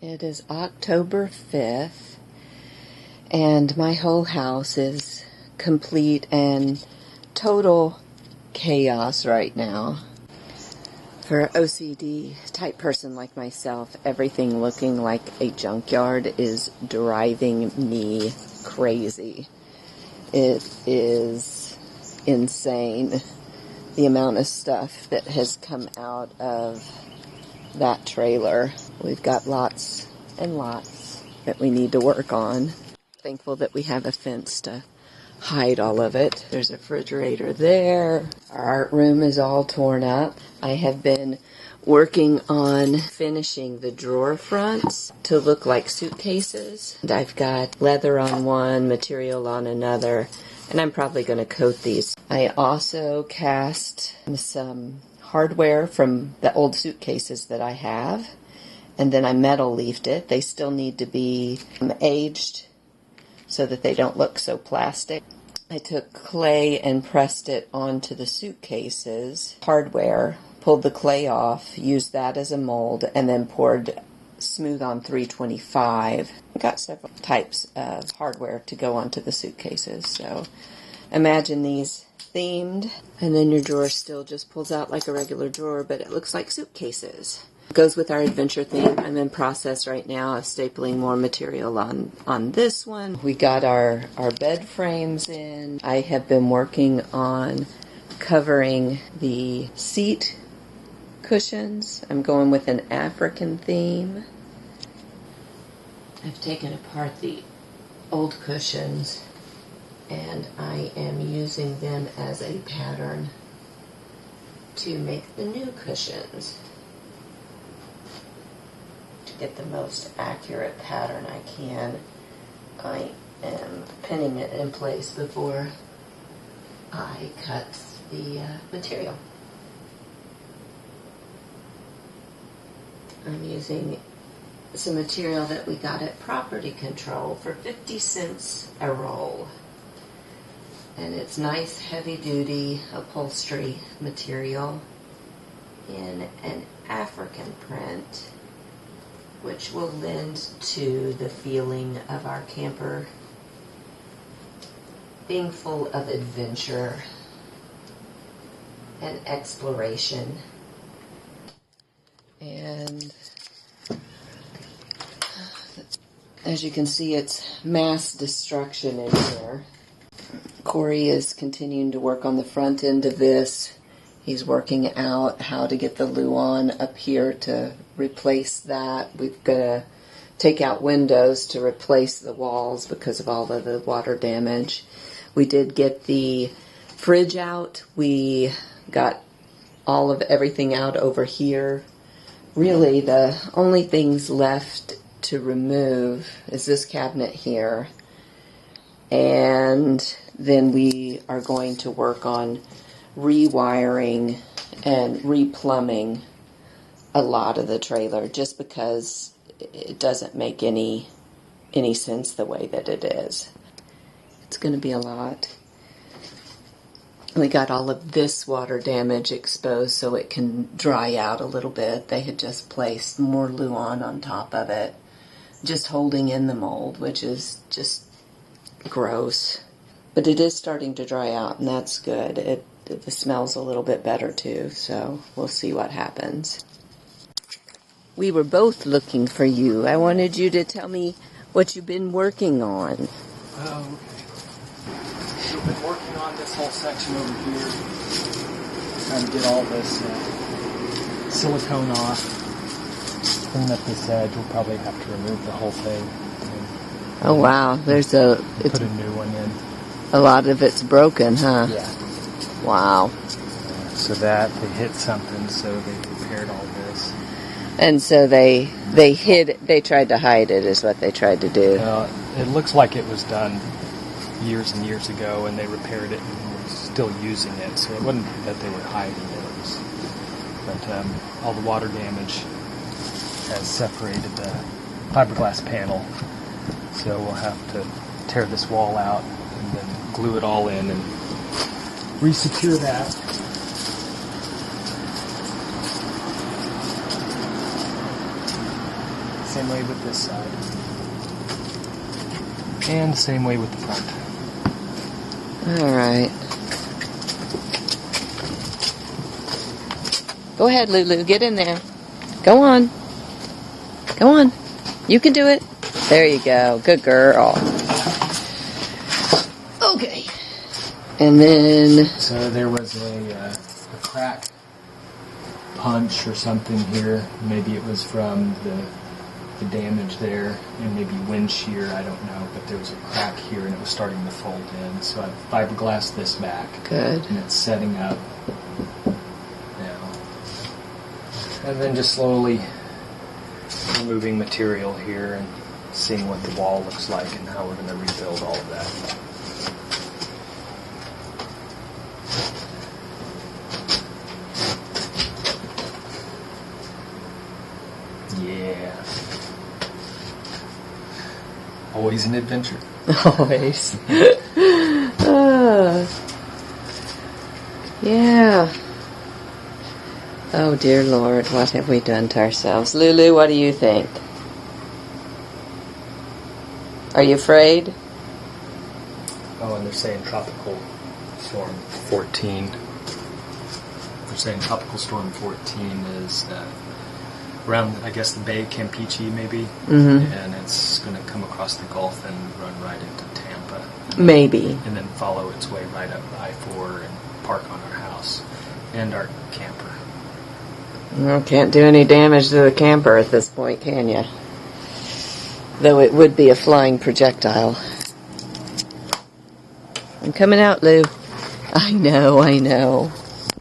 It is October 5th, and my whole house is complete and total chaos right now. For an OCD type person like myself, everything looking like a junkyard is driving me crazy. It is insane, the amount of stuff that has come out of that trailer. We've got lots and lots that we need to work on. Thankful that we have a fence to hide all of it. There's a refrigerator there. Our art room is all torn up. I have been working on finishing the drawer fronts to look like suitcases. And I've got leather on one, material on another, and I'm probably going to coat these. I also cast some hardware from the old suitcases that I have, and then I metal leafed it. They still need to be aged so that they don't look so plastic. I took clay and pressed it onto the suitcases, hardware, pulled the clay off, used that as a mold, and then poured smooth on 325. I got several types of hardware to go onto the suitcases, so imagine these themed, and then your drawer still just pulls out like a regular drawer, but it looks like suitcases. It goes with our adventure theme. I'm in process right now of stapling more material on this one. We got our bed frames in. I have been working on covering the seat cushions. I'm going with an African theme. I've taken apart the old cushions, and I am using them as a pattern to make the new cushions. To get the most accurate pattern I can, I am pinning it in place before I cut the material. I'm using some material that we got at Property Control for 50 cents a roll. And it's nice heavy-duty upholstery material in an African print, which will lend to the feeling of our camper being full of adventure and exploration. And as you can see, it's mass destruction in here. Corey is continuing to work on the front end of this. He's working out how to get the luan up here to replace that. We've got to take out windows to replace the walls because of all of the water damage. We did get the fridge out. We got all of everything out over here. Really, the only things left to remove is this cabinet here. And then we are going to work on rewiring and replumbing a lot of the trailer, just because it doesn't make any sense the way that it is. It's going to be a lot. We got all of this water damage exposed so it can dry out a little bit. They had just placed more luan on top of it, just holding in the mold, which is just gross. But it is starting to dry out, and that's good. The smell's a little bit better too, so we'll see what happens. We were both looking for you. I wanted you to tell me what you've been working on. Oh, okay. So we've been working on this whole section over here, trying to get all this silicone off. Clean up this edge. We'll probably have to remove the whole thing. Oh wow, put a new one in. A lot of it's broken, huh? Yeah. Wow. So that they hit something, so they repaired all this. And so they hid it. They tried to hide it, is what they tried to do. It looks like it was done years and years ago, and they repaired it and were still using it. So it wasn't that they were hiding it. But all the water damage has separated the fiberglass panel. So we'll have to tear this wall out and then glue it all in and re-secure that. Same way with this side. And same way with the front. Alright. Go ahead, Lulu. Get in there. Go on. Go on. You can do it. There you go. Good girl. Okay. And then... So there was a crack punch or something here. Maybe it was from the damage there, and maybe wind shear, I don't know, but there was a crack here and it was starting to fold in. So I fiberglassed this back. Good. And it's setting up now. And then just slowly removing material here and seeing what the wall looks like and how we're going to rebuild all of that. Yeah. Always an adventure. Always. Yeah. Oh, dear Lord, what have we done to ourselves? Lulu, what do you think? Are you afraid? Oh, and they're saying Tropical Storm 14. They're saying Tropical Storm 14 is around, I guess, the Bay, Campeche, maybe. Mm-hmm. And it's going to come across the Gulf and run right into Tampa. Maybe. And then follow its way right up I-4 and park on our house and our camper. Well, can't do any damage to the camper at this point, can you? Though it would be a flying projectile. I'm coming out, Lou. I know.